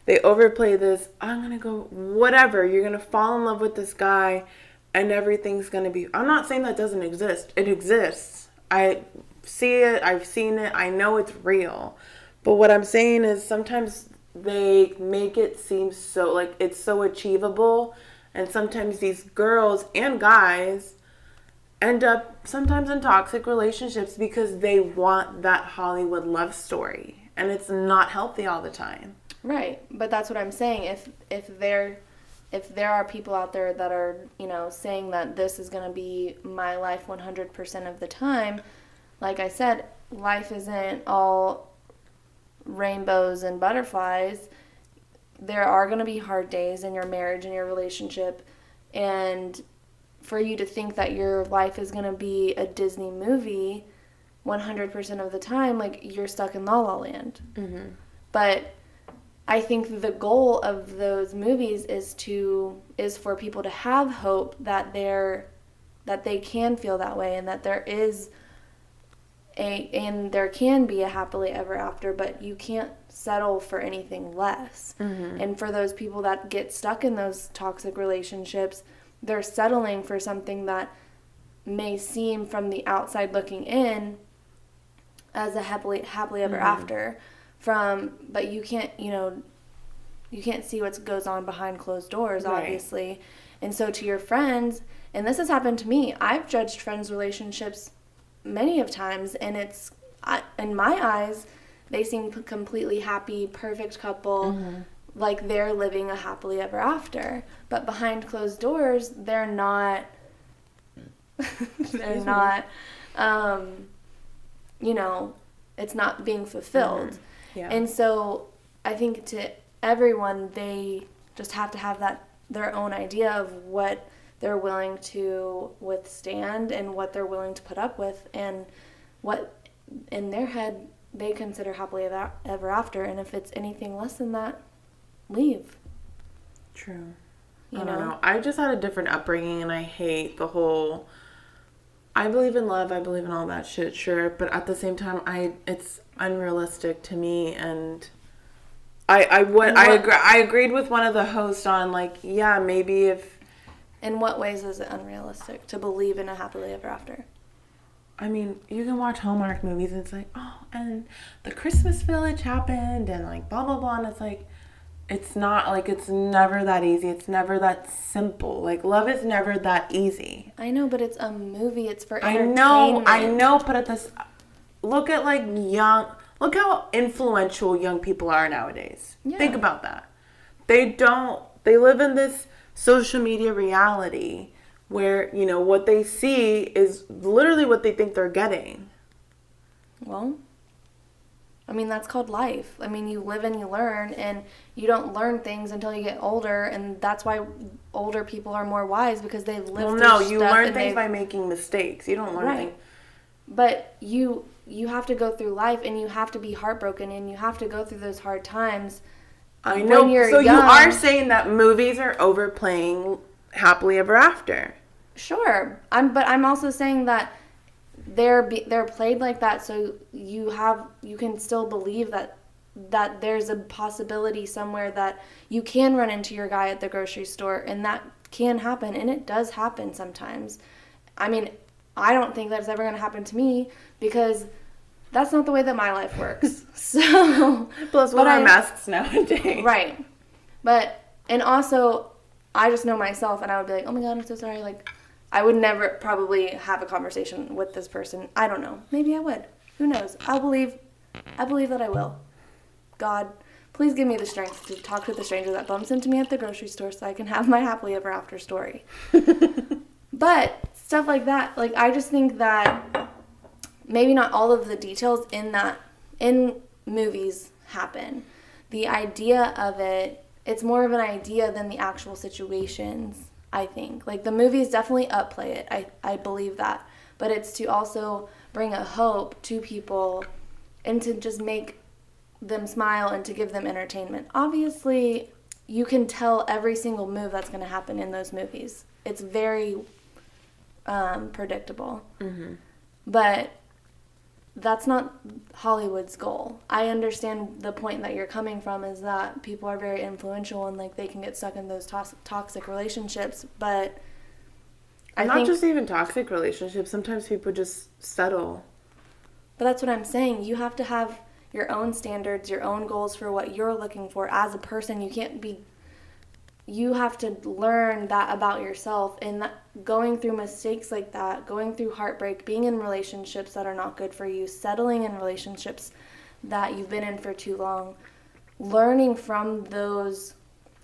They overplay this, I'm going to go, whatever, you're going to fall in love with this guy and everything's going to be, I'm not saying that doesn't exist. It exists. I see it, I've seen it, I know it's real. But what I'm saying is sometimes they make it seem so, like, it's so achievable, and sometimes these girls and guys end up sometimes in toxic relationships because they want that Hollywood love story, and it's not healthy all the time. Right, but that's what I'm saying. If there are people out there that are, you know, saying that this is going to be my life 100% of the time, like I said, life isn't all rainbows and butterflies. There are going to be hard days in your marriage and your relationship, and for you to think that your life is going to be a Disney movie 100% of the time, like, you're stuck in La La Land. Mm-hmm. But I think the goal of those movies is for people to have hope that they can feel that way, and that there can be a happily ever after, but you can't settle for anything less. Mm-hmm. And for those people that get stuck in those toxic relationships, they're settling for something that may seem from the outside looking in as a happily ever Mm-hmm. after, but you can't, you know, you can't see what goes on behind closed doors, Right. obviously. And so to your friends, and this has happened to me, I've judged friends' relationships many of times, and in my eyes, they seem completely happy, perfect couple, Mm-hmm. like they're living a happily ever after. But behind closed doors, they're not. They're not. You know, it's not being fulfilled. Mm-hmm. Yeah. And so I think to everyone, they just have to have their own idea of what they're willing to withstand and what they're willing to put up with, and what in their head they consider happily ever after. And if it's anything less than that, leave. True. You I know? don't know. I just had a different upbringing, and I hate the whole, I believe in love, I believe in all that shit, sure, but at the same time, it's unrealistic to me, and I agreed with one of the hosts on, like, yeah, maybe if... In what ways is it unrealistic to believe in a happily ever after? I mean, you can watch Hallmark movies, and it's like, oh, and the Christmas Village happened, and, like, blah, blah, blah, and it's like, it's not, like, it's never that easy. It's never that simple. Like, love is never that easy. I know, but it's a movie. It's for entertainment. I know, but at this, look at, like, look how influential young people are nowadays. Yeah. Think about that. They live in this social media reality where, you know, what they see is literally what they think they're getting. Well, I mean, that's called life. I mean, you live and you learn, and you don't learn things until you get older, and that's why older people are more wise, because they've lived through Well, no, stuff. you learn things by making mistakes. You don't learn Right. things. But you have to go through life, and you have to be heartbroken, and you have to go through those hard times I know. when you're So young, you are saying that movies are overplaying happily ever after. sure. But I'm also saying that they're played like that, so you can still believe that there's a possibility somewhere that you can run into your guy at the grocery store, and that can happen, and it does happen sometimes. I mean, I don't think that's ever going to happen to me because that's not the way that my life works. So, Plus, we wear masks nowadays. right. But, and also, I just know myself, and I would be like, oh my God, I'm so sorry. Like, I would never probably have a conversation with this person. I don't know. Maybe I would. Who knows? I believe that I will. God, please give me the strength to talk to the stranger that bumps into me at the grocery store so I can have my happily ever after story. But stuff like that, like, I just think that maybe not all of the details in movies happen. The idea of it's more of an idea than the actual situations, I think. Like, the movies definitely upplay it. I believe that. But it's to also bring a hope to people and to just make them smile and to give them entertainment. Obviously, you can tell every single move that's going to happen in those movies. It's very predictable. Mm-hmm. But that's not Hollywood's goal. I understand the point that you're coming from is that people are very influential and like they can get stuck in those toxic relationships, but I think just even toxic relationships. Sometimes people just settle. But that's what I'm saying. You have to have your own standards, your own goals for what you're looking for as a person. You have to learn that about yourself, and that going through mistakes like that, going through heartbreak, being in relationships that are not good for you, settling in relationships that you've been in for too long, learning from those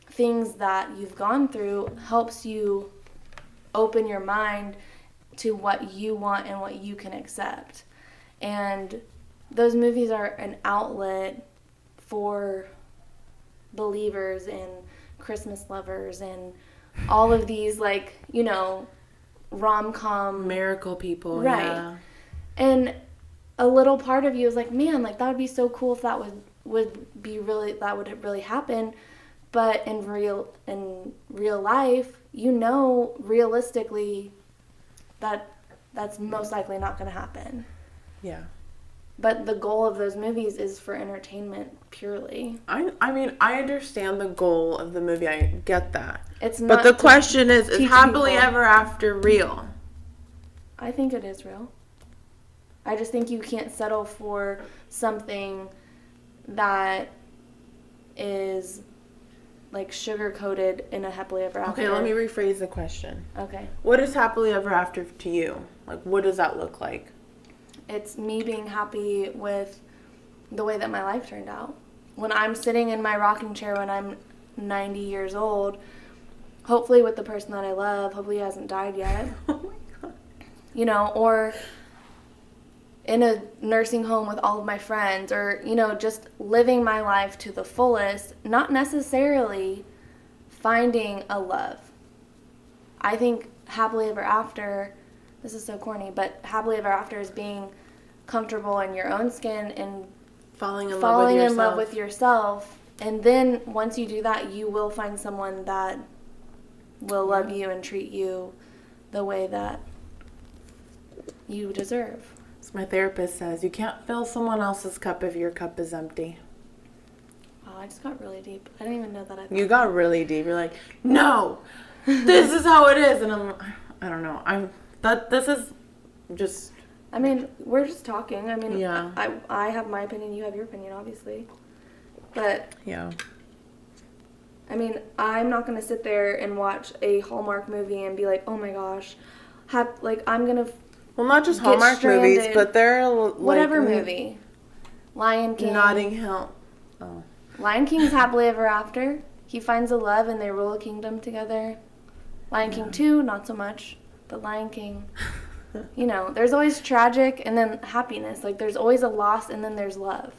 things that you've gone through helps you open your mind to what you want and what you can accept. And those movies are an outlet for believers and Christmas lovers and all of these, like, you know, rom-com miracle people, right? Yeah. And a little part of you is like, man, like that would be so cool if that would really happen. But in real life, you know, realistically, that's most likely not going to happen. Yeah. But the goal of those movies is for entertainment purely. I mean, I understand the goal of the movie. I get that. It's not. But the question is happily people. ever after real? I think it is real. I just think you can't settle for something that is like sugar-coated in a happily ever after. Okay, let me rephrase the question. Okay. What is happily ever after to you? Like, what does that look like? It's me being happy with the way that my life turned out. When I'm sitting in my rocking chair when I'm 90 years old, hopefully with the person that I love, hopefully he hasn't died yet. Oh my God. You know, or in a nursing home with all of my friends, or, you know, just living my life to the fullest, not necessarily finding a love. I think happily ever after, this is so corny, but happily ever after is being comfortable in your own skin and falling in love with yourself. And then once you do that, you will find someone that will love you and treat you the way that you deserve. As my therapist says, you can't fill someone else's cup if your cup is empty. Wow, I just got really deep. I didn't even know that. You got really deep. You're like, no, this is how it is. And I don't know. This is just. I mean, we're just talking. I mean, yeah. I have my opinion. You have your opinion, obviously. But. Yeah. I mean, I'm not going to sit there and watch a Hallmark movie and be like, oh my gosh. I'm going to. Well, not just Hallmark movies, but they're like. Whatever movie. Lion King. Notting Hill. Oh. Lion King's happily ever after. He finds a love and they rule a kingdom together. Lion King 2, not so much. But Lion King, you know, there's always tragic and then happiness. Like, there's always a loss and then there's love.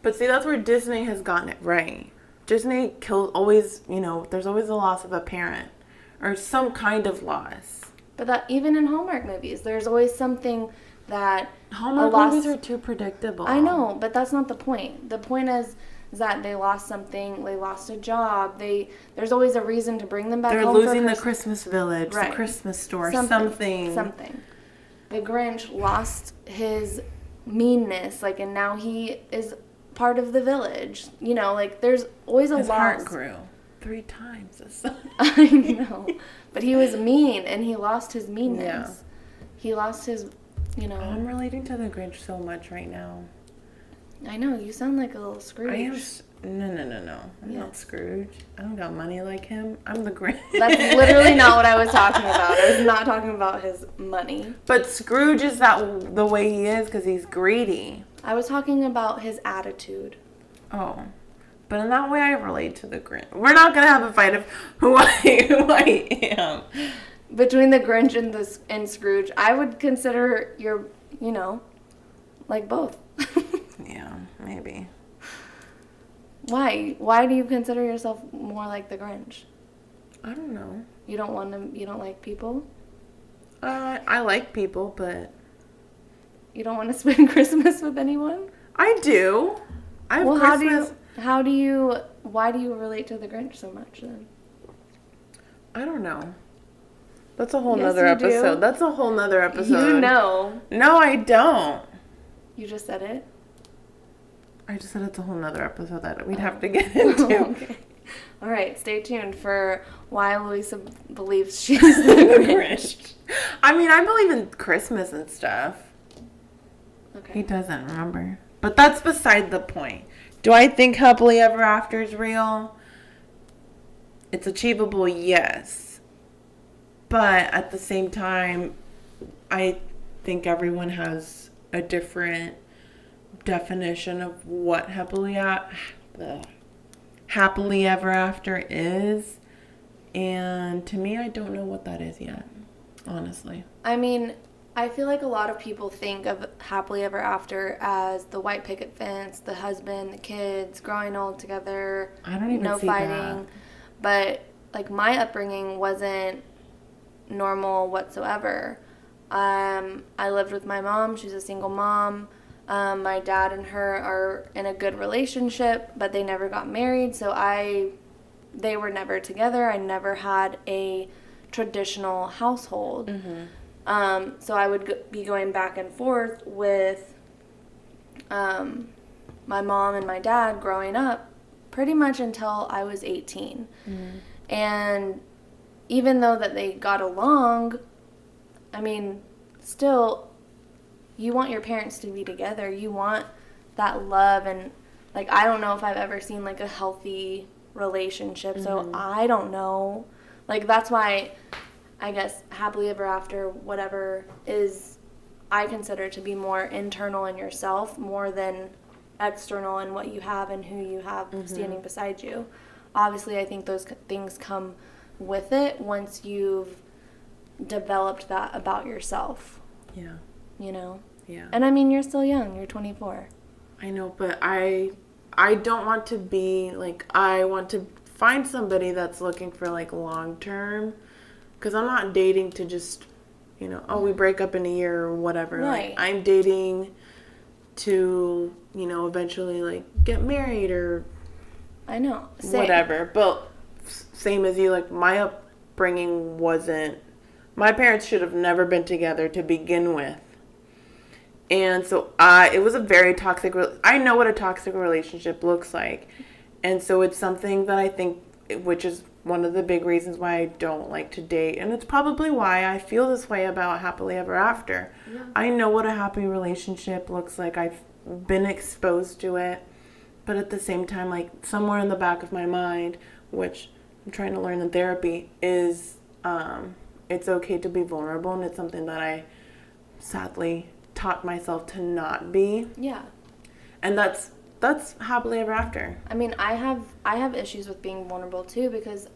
But see, that's where Disney has gotten it right. Disney always, you know, there's always a loss of a parent or some kind of loss. But that even in Hallmark movies, there's always something that Hallmark movies are too predictable. I know, but that's not the point. The point is is that they lost something, they lost a job, there's always a reason to bring them back They're home losing for the Christmas village, Right. the Christmas store, Something. something. The Grinch lost his meanness, like, and now he is part of the village. You know, like, there's always a His loss. heart grew 3 times as size. I know. But he was mean, and he lost his meanness. Yeah. He lost his, you know. I'm relating to the Grinch so much right now. I know, you sound like a little Scrooge. I am. No. I'm not Scrooge. I don't got money like him. I'm the Grinch. That's literally not what I was talking about. I was not talking about his money. But Scrooge is that the way he is because he's greedy. I was talking about his attitude. Oh. But in that way, I relate to the Grinch. We're not going to have a fight of who I am. Between the Grinch and Scrooge, I would consider like both. Yeah, maybe. Why? Why do you consider yourself more like the Grinch? I don't know. You don't like people? I like people, but... You don't want to spend Christmas with anyone? I do. I have Christmas... Why do you relate to the Grinch so much then? I don't know. That's a whole Yes, nother you do. episode. That's a whole nother episode. You know. No, I don't. You just said it? I just said it's a whole nother episode that we'd have to get into. Okay. All right, stay tuned for why Louisa believes she's the Grinch. I mean, I believe in Christmas and stuff. Okay. He doesn't, remember? But that's beside the point. Do I think happily ever after is real? It's achievable, yes. But at the same time, I think everyone has a different definition of what happily ever after is. And to me, I don't know what that is yet, honestly. I mean, I feel like a lot of people think of happily ever after as the white picket fence, the husband, the kids, growing old together, I don't even no see fighting. that. But like my upbringing wasn't normal whatsoever. I lived with my mom. She's a single mom. My dad and her are in a good relationship, but they never got married. So they were never together. I never had a traditional household. Mm-hmm. So I would be going back and forth with my mom and my dad growing up pretty much until I was 18. Mm-hmm. And even though that they got along, I mean, still, you want your parents to be together. You want that love. And, like, I don't know if I've ever seen, like, a healthy relationship. Mm-hmm. So I don't know. Like, that's why I guess happily ever after, whatever, is I consider to be more internal in yourself more than external in what you have and who you have standing beside you. Obviously, I think those things come with it once you've developed that about yourself. Yeah. You know? Yeah. And I mean, you're still young. You're 24. I know, but I don't want to be, like, I want to find somebody that's looking for, like, long term. Because I'm not dating to just, we break up in a year or whatever. Right. Like, I'm dating to, eventually, like, get married or I know. Same. whatever. But same as you, like, my upbringing wasn't, my parents should have never been together to begin with. And so it was a very toxic, I know what a toxic relationship looks like. And so it's something that I think, which is one of the big reasons why I don't like to date. And it's probably why I feel this way about happily ever after. Yeah. I know what a happy relationship looks like. I've been exposed to it. But at the same time, like, somewhere in the back of my mind, which I'm trying to learn in therapy, is it's okay to be vulnerable. And it's something that I sadly taught myself to not be. Yeah. And that's happily ever after. I mean, I have issues with being vulnerable too because,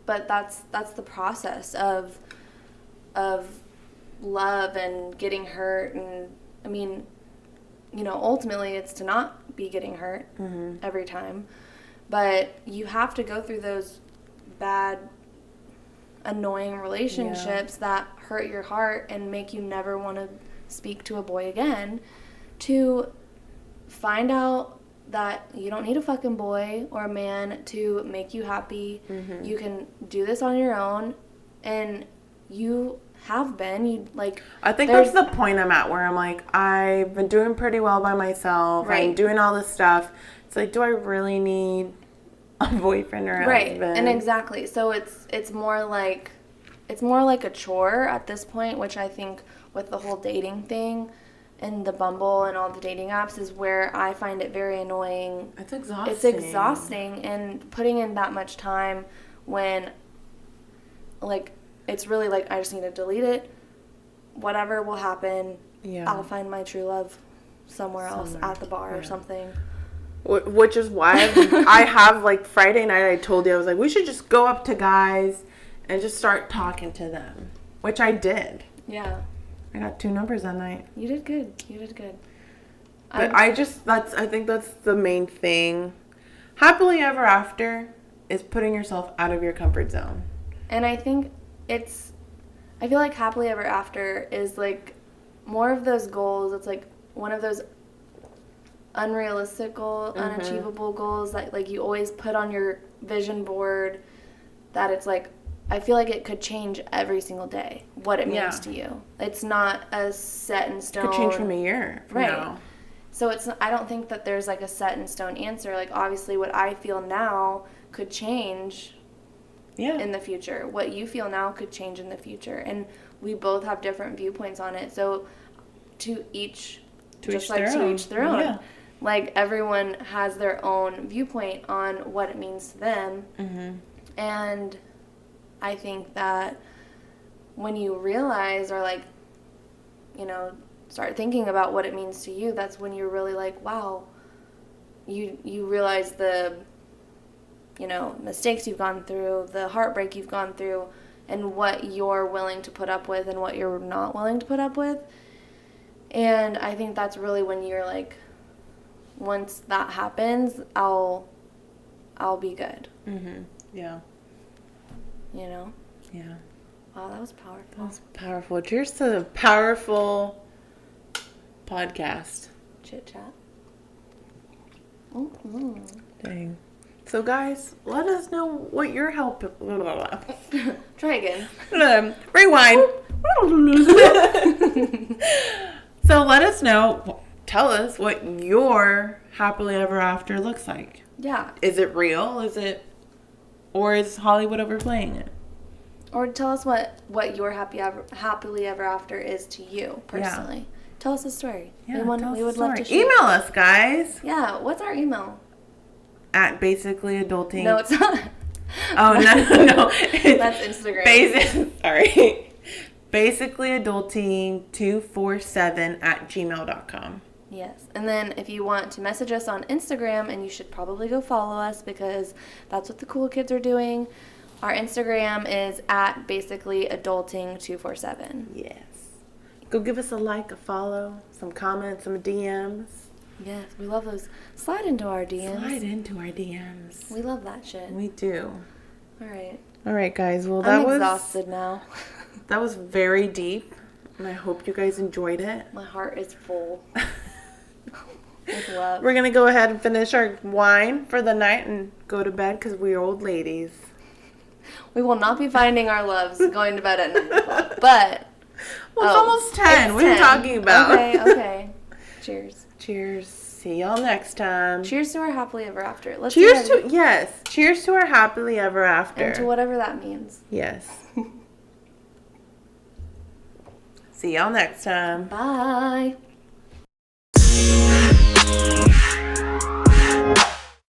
but that's the process of love and getting hurt. And I mean, ultimately it's to not be getting hurt every time, but you have to go through those bad, annoying relationships that hurt your heart and make you never want to speak to a boy again to find out that you don't need a fucking boy or a man to make you happy. You can do this on your own, and you have been. You like. I think that's the point I'm at where I'm like, I've been doing pretty well by myself. Right. I'm doing all this stuff. It's like, do I really need a boyfriend or a right? husband? And exactly. So it's more like a chore at this point, which I think with the whole dating thing and the Bumble and all the dating apps is where I find it very annoying. It's exhausting. It's exhausting, and putting in that much time when, like, it's really like I just need to delete it. Whatever will happen, I'll find my true love somewhere else at the bar or something. Which is why I have, like, Friday night I told you, I was like, we should just go up to guys and just start talking to them, which I did. Yeah. I got 2 numbers that night. You did good. You did good. But I think that's the main thing. Happily ever after is putting yourself out of your comfort zone. And I think I feel like happily ever after is like more of those goals. It's like one of those unrealistic unachievable goals that like you always put on your vision board, that it's like, I feel like it could change every single day what it means to you. It's not a set in stone. It could change from a year from now. So I don't think that there's like a set in stone answer. Like obviously what I feel now could change in the future. What you feel now could change in the future. And we both have different viewpoints on it. So to each their own. Yeah. Like everyone has their own viewpoint on what it means to them. And I think that when you realize or like, you know, start thinking about what it means to you, that's when you're really like, wow, you realize the, you know, mistakes you've gone through, the heartbreak you've gone through, and what you're willing to put up with and what you're not willing to put up with. And I think that's really when you're like, once that happens, I'll be good. Yeah. You know? Yeah. Wow, that was powerful. That was powerful. Cheers to the powerful podcast. Chit chat. Dang. So guys, let us know what your help. Try again. Rewind. So let us know. Tell us what your happily ever after looks like. Yeah. Is it real? Or is Hollywood overplaying it? Or tell us what your happily ever after is to you personally. Yeah. Tell us a story. Yeah, we would love to share. Email us, guys. Yeah. What's our email? At basically adulting. No, it's not. Oh no. That's Instagram. Sorry. Basically adulting247@gmail.com. Yes. And then if you want to message us on Instagram, and you should probably go follow us because that's what the cool kids are doing. Our Instagram is at basicallyadulting247. Yes. Go give us a like, a follow, some comments, some DMs. Yes, we love those. Slide into our DMs. Slide into our DMs. We love that shit. We do. All right. All right, guys. Well, I'm exhausted now. That was very deep, and I hope you guys enjoyed it. My heart is full. With love. We're going to go ahead and finish our wine for the night and go to bed because we're old ladies. We will not be finding our loves going to bed at 9 o'clock, but... Well, it's almost 10. What are you talking about? Okay. Cheers. Cheers. See y'all next time. Cheers to our happily ever after. Cheers to our happily ever after. And to whatever that means. Yes. See y'all next time. Bye.